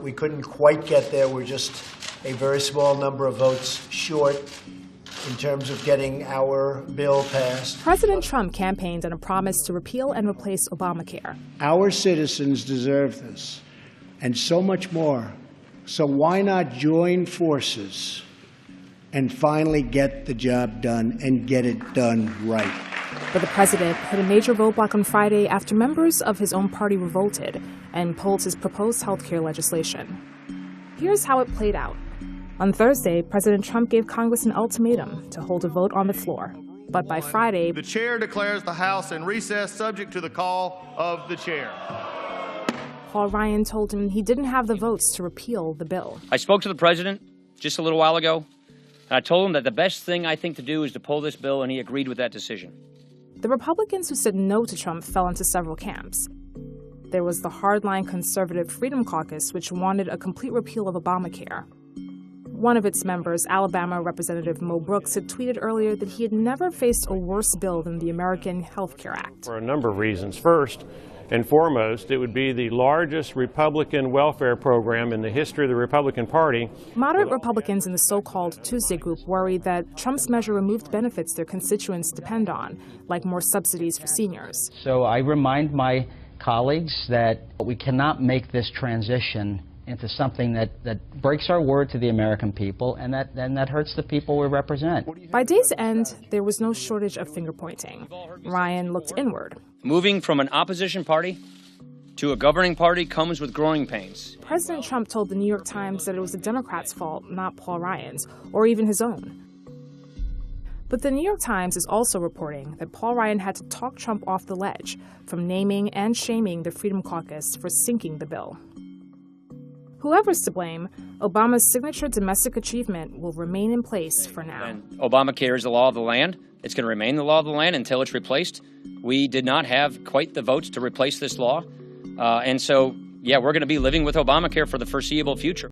We couldn't quite get there. We're just a very small number of votes short in terms of getting our bill passed. President Trump campaigned on a promise to repeal and replace Obamacare. Our citizens deserve this, and so much more. So why not join forces and finally get the job done and get it done right? But the president hit a major roadblock on Friday after members of his own party revolted and pulled his proposed health care legislation. Here's how it played out. On Thursday, President Trump gave Congress an ultimatum to hold a vote on the floor. But by Friday, the chair declares the House in recess subject to the call of the chair. Paul Ryan told him he didn't have the votes to repeal the bill. I spoke to the president just a little while ago, and I told him that the best thing I think to do is to pull this bill, and he agreed with that decision. The Republicans who said no to Trump fell into several camps. There was the hardline conservative Freedom Caucus, which wanted a complete repeal of Obamacare. One of its members, Alabama Representative Mo Brooks, had tweeted earlier that he had never faced a worse bill than the American Health Care Act. For a number of reasons. First and foremost, it would be the largest Republican welfare program in the history of the Republican Party. Moderate Republicans in the so-called Tuesday Group worry that Trump's measure removed benefits their constituents depend on, like more subsidies for seniors. So I remind my colleagues that we cannot make this transition into something that breaks our word to the American people and that hurts the people we represent. By day's end, there was no shortage of finger-pointing. Ryan looked inward. Moving from an opposition party to a governing party comes with growing pains. President Trump told the New York Times that it was the Democrats' fault, not Paul Ryan's, or even his own. But the New York Times is also reporting that Paul Ryan had to talk Trump off the ledge from naming and shaming the Freedom Caucus for sinking the bill. Whoever's to blame, Obama's signature domestic achievement will remain in place for now. And Obamacare is the law of the land. It's going to remain the law of the land until it's replaced. We did not have quite the votes to replace this law. And so, yeah, we're going to be living with Obamacare for the foreseeable future.